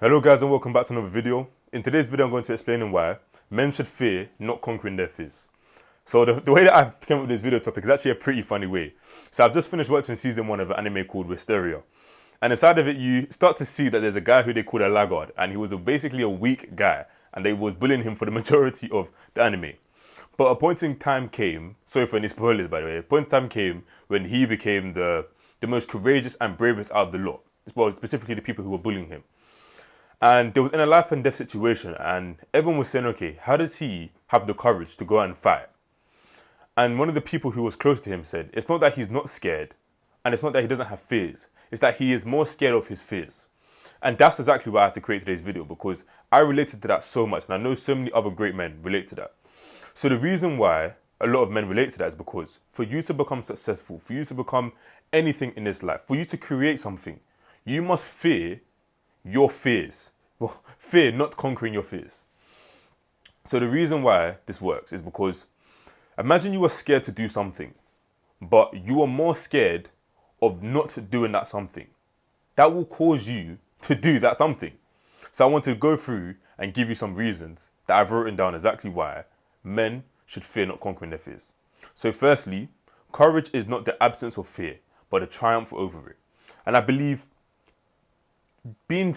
Hello guys and welcome back to another video. In today's video I'm going to explain why men should fear not conquering their fears. So the way that I came up with this video topic is actually a pretty funny way. So I've just finished watching season 1 of an anime called Wisteria. And inside of it you start to see that there's a guy who they call a laggard, and he was basically a weak guy and they was bullying him for the majority of the anime. But a point in time came, sorry for any spoilers by the way, a point in time came when he became the most courageous and bravest out of the lot. Well, specifically the people who were bullying him. And they was in a life and death situation, and everyone was saying, okay, how does he have the courage to go and fight? And one of the people who was close to him said, it's not that he's not scared, and it's not that he doesn't have fears, it's that he is more scared of his fears. And that's exactly why I had to create today's video, because I related to that so much, and I know so many other great men relate to that. So the reason why a lot of men relate to that is because for you to become successful, for you to become anything in this life, for you to create something, you must fear your fears. Well, fear not conquering your fears. So the reason why this works is because imagine you were scared to do something, but you are more scared of not doing that something. That will cause you to do that something. So I want to go through and give you some reasons that I've written down exactly why men should fear not conquering their fears. So firstly, courage is not the absence of fear, but a triumph over it. And I believe being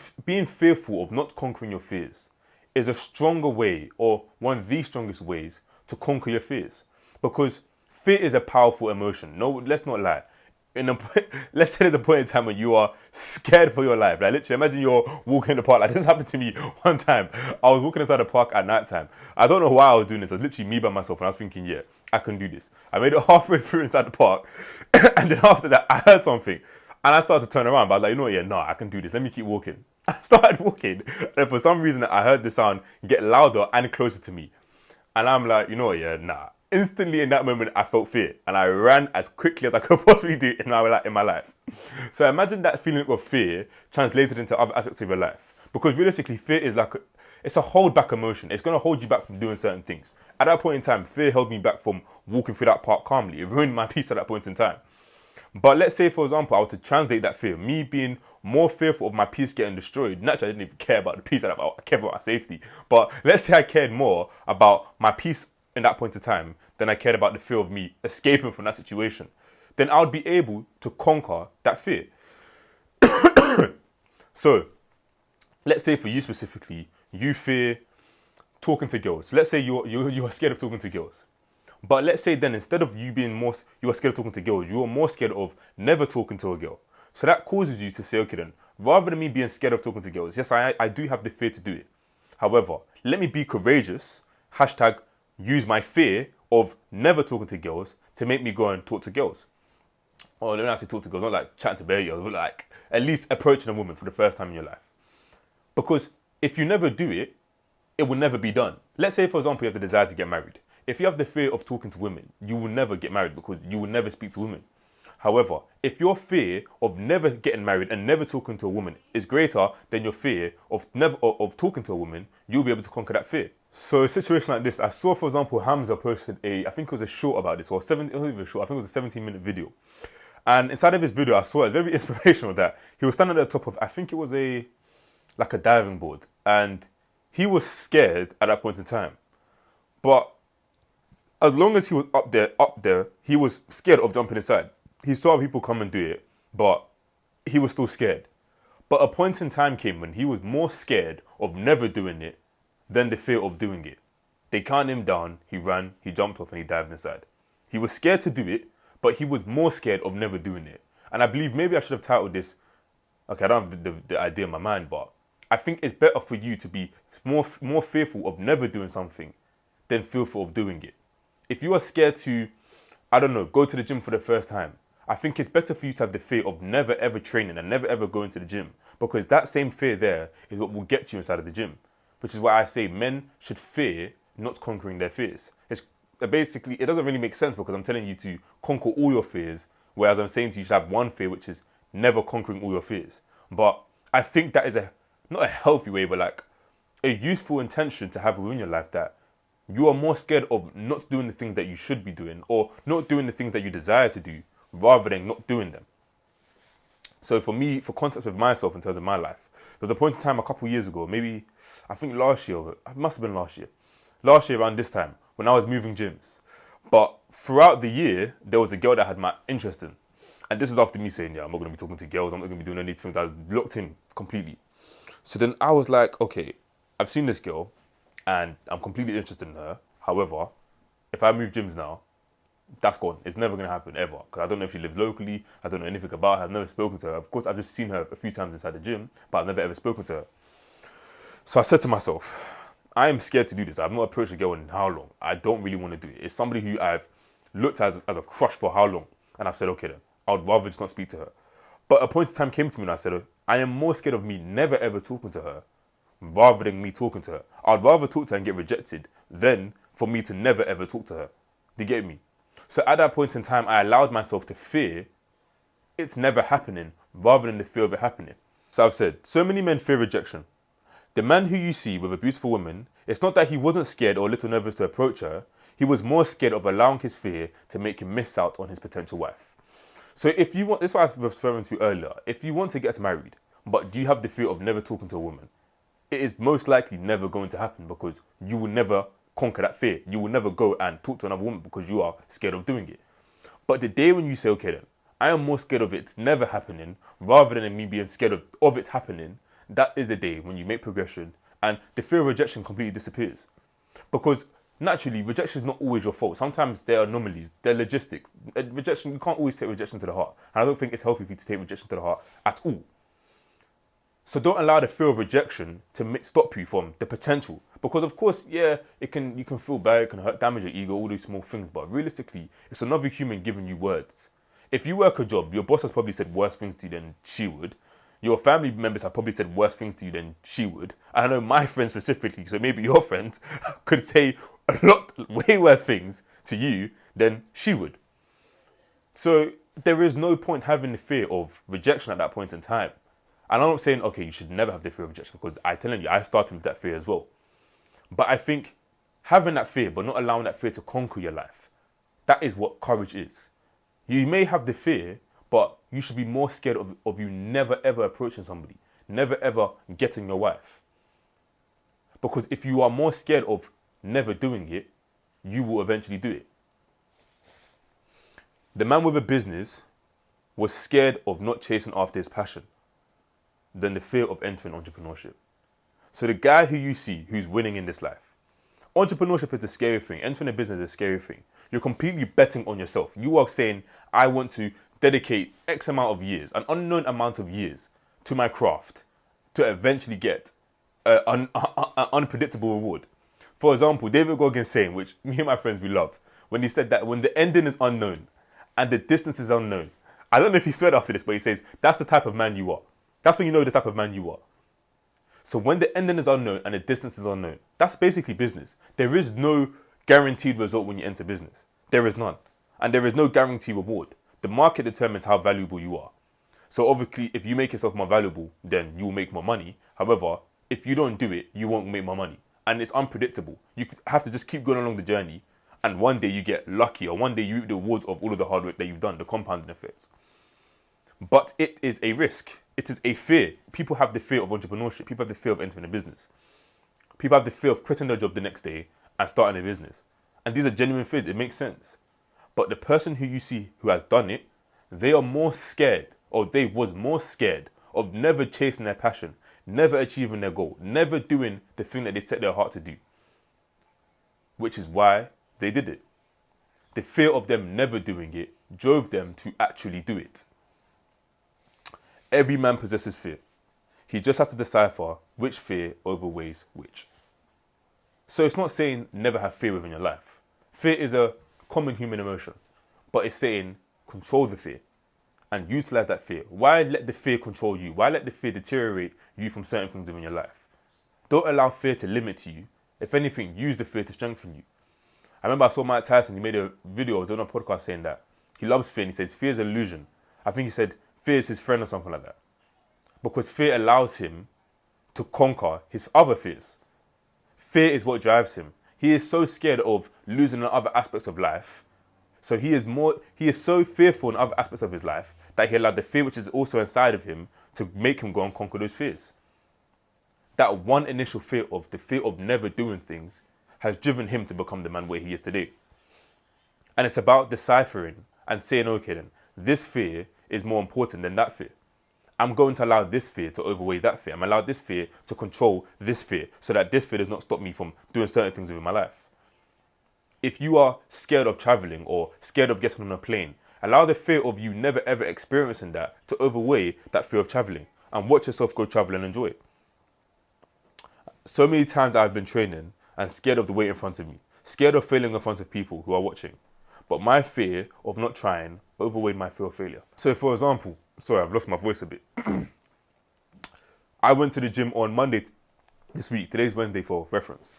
fearful of not conquering your fears is a stronger way, or one of the strongest ways to conquer your fears, because fear is a powerful emotion. No, let's not lie. Let's say there's a point in time when you are scared for your life. Like literally, imagine you're walking in the park. Like this happened to me one time. I was walking inside the park at night time. I don't know why I was doing this. I was literally me by myself, and I was thinking, yeah, I can do this. I made it halfway through inside the park, and then after that, I heard something. And I started to turn around, but I was like, you know what, yeah, no, I can do this. Let me keep walking. I started walking, and for some reason, I heard the sound get louder and closer to me. And I'm like, you know what, yeah, nah. Instantly in that moment, I felt fear, and I ran as quickly as I could possibly do in my life. So imagine that feeling of fear translated into other aspects of your life. Because realistically, fear is like, it's a hold back emotion. It's going to hold you back from doing certain things. At that point in time, fear held me back from walking through that park calmly. It ruined my peace at that point in time. But let's say, for example, I was to translate that fear, me being more fearful of my peace getting destroyed. Naturally, I didn't even care about the peace, I cared about my safety. But let's say I cared more about my peace in that point of time than I cared about the fear of me escaping from that situation. Then I would be able to conquer that fear. So, let's say for you specifically, you fear talking to girls. Let's say you are scared of talking to girls. But let's say then, instead of you are scared of talking to girls, you are more scared of never talking to a girl. So that causes you to say, okay then, rather than me being scared of talking to girls, yes, I do have the fear to do it. However, let me be courageous, hashtag use my fear of never talking to girls to make me go and talk to girls. Or when I say talk to girls, not like chatting to bare girls, but like at least approaching a woman for the first time in your life. Because if you never do it, it will never be done. Let's say, for example, you have the desire to get married. If you have the fear of talking to women, you will never get married because you will never speak to women. However, if your fear of never getting married and never talking to a woman is greater than your fear of of talking to a woman, you'll be able to conquer that fear. So a situation like this, I saw, for example, Hamza posted I think it was a short about this, or it wasn't even a short, I think it was a 17-minute video. And inside of his video, I saw it very inspirational that he was standing at the top of, I think it was like a diving board, and he was scared at that point in time. But as long as he was up there, he was scared of jumping inside. He saw people come and do it, but he was still scared. But a point in time came when he was more scared of never doing it than the fear of doing it. They counted him down, he ran, he jumped off and he dived inside. He was scared to do it, but he was more scared of never doing it. And I believe maybe I should have titled this, okay, I don't have the idea in my mind, but I think it's better for you to be more fearful of never doing something than fearful of doing it. If you are scared to, I don't know, go to the gym for the first time, I think it's better for you to have the fear of never ever training and never ever going to the gym, because that same fear there is what will get you inside of the gym. Which is why I say men should fear not conquering their fears. It's basically, it doesn't really make sense because I'm telling you to conquer all your fears, whereas I'm saying to you should have one fear, which is never conquering all your fears. But I think that is not a healthy way, but like a useful intention to have within your life, that you are more scared of not doing the things that you should be doing, or not doing the things that you desire to do, rather than not doing them. So for me, for context with myself in terms of my life, There was a point in time a couple years ago, maybe, I think last year, it must have been last year. Last year around this time, when I was moving gyms. But throughout the year, there was a girl that I had my interest in. And this is after me saying, yeah, I'm not going to be talking to girls, I'm not going to be doing any of these things. I was locked in completely. So then I was like, okay, I've seen this girl and I'm completely interested in her. However, if I move gyms now, that's gone. It's never going to happen ever. Because I don't know if she lives locally. I don't know anything about her. I've never spoken to her. Of course, I've just seen her a few times inside the gym, but I've never ever spoken to her. So I said to myself, I am scared to do this. I've not approached a girl in how long? I don't really want to do it. It's somebody who I've looked at as a crush for how long? And I've said, okay then, I would rather just not speak to her. But a point in time came to me and I said, I am more scared of me never ever talking to her rather than me talking to her. I'd rather talk to her and get rejected than for me to never ever talk to her. Do you get me? So at that point in time, I allowed myself to fear it's never happening rather than the fear of it happening. So I've said, so many men fear rejection. The man who you see with a beautiful woman, it's not that he wasn't scared or a little nervous to approach her. He was more scared of allowing his fear to make him miss out on his potential wife. So if you want, this is what I was referring to earlier. If you want to get married, but do you have the fear of never talking to a woman? It is most likely never going to happen because you will never conquer that fear. You will never go and talk to another woman because you are scared of doing it. But the day when you say, okay then, I am more scared of it never happening rather than me being scared of it happening, that is the day when you make progression and the fear of rejection completely disappears. Because naturally, rejection is not always your fault. Sometimes there are anomalies, they're logistics. Rejection, you can't always take rejection to the heart. And I don't think it's healthy for you to take rejection to the heart at all. So don't allow the fear of rejection to stop you from the potential. Because of course, yeah, you can feel bad, it can hurt, damage your ego, all these small things. But realistically, it's another human giving you words. If you work a job, your boss has probably said worse things to you than she would. Your family members have probably said worse things to you than she would. And I know my friends specifically, so maybe your friends could say a lot, way worse things to you than she would. So there is no point having the fear of rejection at that point in time. And I'm not saying, okay, you should never have the fear of rejection because I'm telling you, I started with that fear as well. But I think having that fear, but not allowing that fear to conquer your life, that is what courage is. You may have the fear, but you should be more scared of you never ever approaching somebody, never ever getting your wife. Because if you are more scared of never doing it, you will eventually do it. The man with a business was scared of not chasing after his passion than the fear of entering entrepreneurship. So the guy who you see who's winning in this life, entrepreneurship is a scary thing. Entering a business is a scary thing. You're completely betting on yourself. You are saying, I want to dedicate X amount of years, an unknown amount of years to my craft to eventually get an unpredictable reward. For example, David Goggins saying, which me and my friends we love, when he said that when the ending is unknown and the distance is unknown, I don't know if he sweat after this, but he says, that's the type of man you are. That's when you know the type of man you are. So when the ending is unknown and the distance is unknown, that's basically business. There is no guaranteed result when you enter business. There is none. And there is no guaranteed reward. The market determines how valuable you are. So obviously, if you make yourself more valuable, then you will make more money. However, if you don't do it, you won't make more money. And it's unpredictable. You have to just keep going along the journey. And one day you get lucky, or one day you reap the rewards of all of the hard work that you've done, the compounding effects. But it is a risk. It is a fear. People have the fear of entrepreneurship. People have the fear of entering a business. People have the fear of quitting their job the next day and starting a business. And these are genuine fears. It makes sense. But the person who you see who has done it, they are more scared, or they was more scared of never chasing their passion, never achieving their goal, never doing the thing that they set their heart to do. Which is why they did it. The fear of them never doing it drove them to actually do it. Every man possesses fear. He just has to decipher which fear overweighs which. So it's not saying never have fear within your life. Fear is a common human emotion, but it's saying control the fear and utilize that fear. Why let the fear control you? Why let the fear deteriorate you from certain things within your life? Don't allow fear to limit you. If anything, use the fear to strengthen you. I remember I saw Mike Tyson, he made a video, I was on a podcast saying that he loves fear and he says fear is an illusion. I think he said fear is his friend or something like that. Because fear allows him to conquer his other fears. Fear is what drives him. He is so scared of losing in other aspects of life. So he is so fearful in other aspects of his life that he allowed the fear which is also inside of him to make him go and conquer those fears. that one initial fear of the fear of never doing things has driven him to become the man where he is today. And it's about deciphering and saying, okay, then this fear is more important than that fear. I'm going to allow this fear to overweigh that fear. I'm allowed this fear to control this fear so that this fear does not stop me from doing certain things within my life. If you are scared of traveling or scared of getting on a plane, allow the fear of you never ever experiencing that to overweigh that fear of traveling, and watch yourself go travel and enjoy it. So many times I've been training and scared of the weight in front of me, scared of failing in front of people who are watching. But my fear of not trying overweighed my fear of failure. So for example, sorry, I've lost my voice a bit. I went to the gym on Monday this week. Today's Wednesday for reference.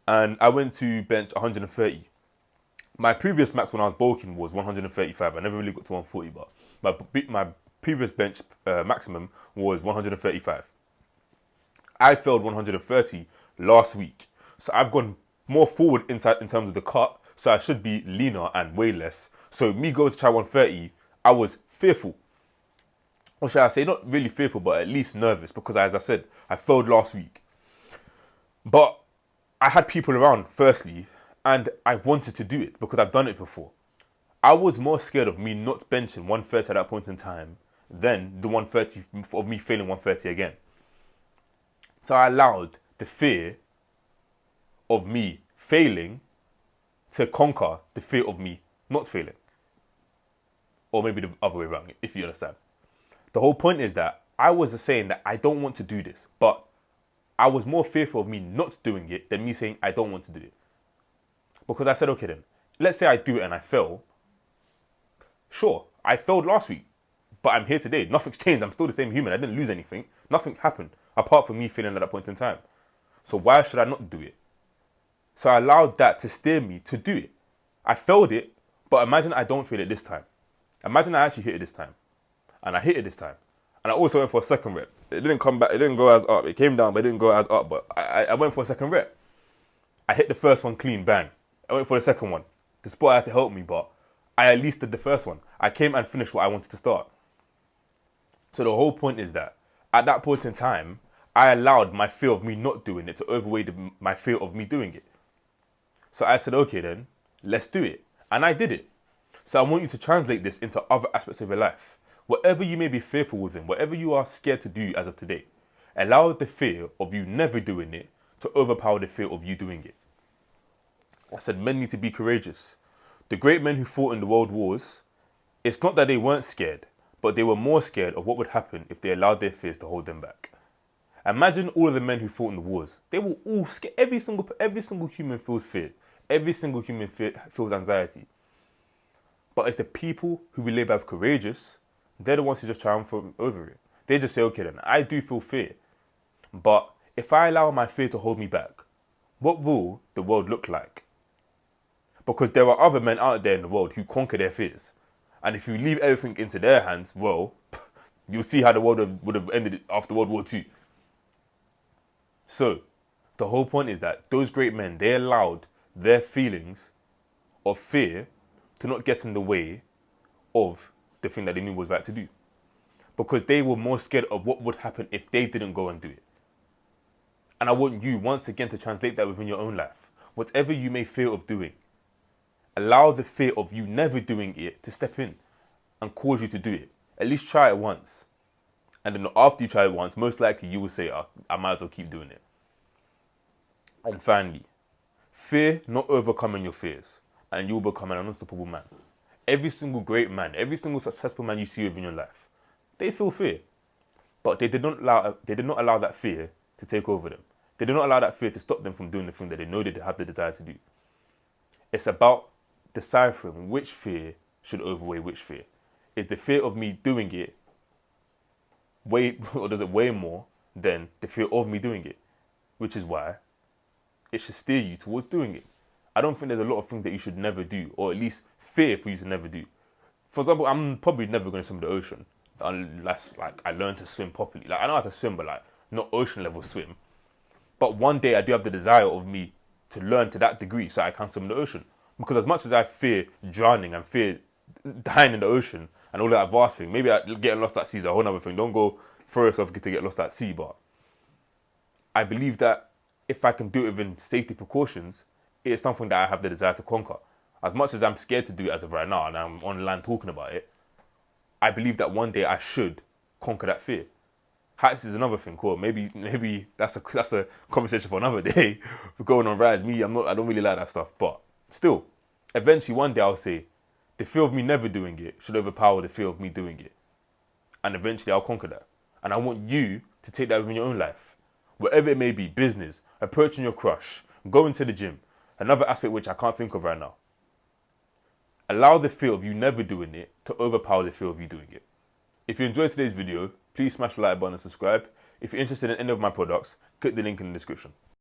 And I went to bench 130. My previous max when I was bulking was 135. I never really got to 140, but my previous bench maximum was 135. I failed 130 last week. So I've gone more forward inside in terms of the cut. So I should be leaner and way less. So me going to try 130, I was fearful. Or should I say, not really fearful, but at least nervous. Because as I said, I failed last week. But I had people around, firstly, and I wanted to do it because I've done it before. I was more scared of me not benching 130 at that point in time than the 130 of me failing 130 again. So I allowed the fear of me failing to conquer the fear of me not failing. Or maybe the other way around, if you understand. The whole point is that I was saying that I don't want to do this, but I was more fearful of me not doing it than me saying I don't want to do it. Because I said, okay then, let's say I do it and I fail. Sure, I failed last week, but I'm here today. Nothing's changed. I'm still the same human. I didn't lose anything. Nothing happened apart from me failing at that point in time. So why should I not do it? So I allowed that to steer me to do it. I failed it, but imagine I don't fail it this time. Imagine I actually hit it this time. And I hit it this time. And I also went for a second rep. It didn't come back. It didn't go as up. It came down, but it didn't go as up. But I went for a second rep. I hit the first one clean, bang. I went for the second one. The spot had to help me, but I at least did the first one. I came and finished what I wanted to start. So the whole point is that at that point in time, I allowed my fear of me not doing it to overweigh my fear of me doing it. So I said, okay then, let's do it. And I did it. So I want you to translate this into other aspects of your life. Whatever you may be fearful within, whatever you are scared to do as of today, allow the fear of you never doing it to overpower the fear of you doing it. I said men need to be courageous. The great men who fought in the world wars, it's not that they weren't scared, but they were more scared of what would happen if they allowed their fears to hold them back. Imagine all of the men who fought in the wars. They were all scared. Every single human feels fear. Every single human feels anxiety. But it's the people who we label as courageous, they're the ones who just triumph over it. They just say, okay then, I do feel fear. But if I allow my fear to hold me back, what will the world look like? Because there are other men out there in the world who conquer their fears. And if you leave everything into their hands, well, you'll see how the world would have ended after World War II. So, the whole point is that those great men, they allowed their feelings of fear to not get in the way of the thing that they knew was right to do. Because they were more scared of what would happen if they didn't go and do it. And I want you, once again, to translate that within your own life. Whatever you may fear of doing, allow the fear of you never doing it to step in and cause you to do it. At least try it once. And then after you try it once, most likely you will say, oh, I might as well keep doing it. And finally, fear not overcoming your fears, and you will become an unstoppable man. Every single great man, every single successful man you see within your life, they feel fear. But they did not allow that fear to take over them. They did not allow that fear to stop them from doing the thing that they know they have the desire to do. It's about deciphering which fear should overweigh which fear. Is the fear of me doing it or does it weigh more than the fear of me doing it? Which is why it should steer you towards doing it. I don't think there's a lot of things that you should never do, or at least fear for you to never do. For example, I'm probably never going to swim in the ocean unless I learn to swim properly. I know how to swim, but not ocean level swim. But one day I do have the desire of me to learn to that degree so I can swim in the ocean. Because as much as I fear drowning and fear dying in the ocean and all that vast thing, maybe getting lost at sea is a whole other thing. Don't go throw yourself to get lost at sea, but I believe that if I can do it within safety precautions, it's something that I have the desire to conquer. As much as I'm scared to do it as of right now, and I'm online talking about it, I believe that one day I should conquer that fear. Heights is another thing, cool. Maybe that's a conversation for another day. We're going on rise. I don't really like that stuff. But still, eventually one day I'll say, the fear of me never doing it should overpower the fear of me doing it. And eventually I'll conquer that. And I want you to take that within your own life. Whatever it may be, business, approaching your crush, going to the gym, another aspect which I can't think of right now. Allow the fear of you never doing it to overpower the fear of you doing it. If you enjoyed today's video, please smash the like button and subscribe. If you're interested in any of my products, click the link in the description.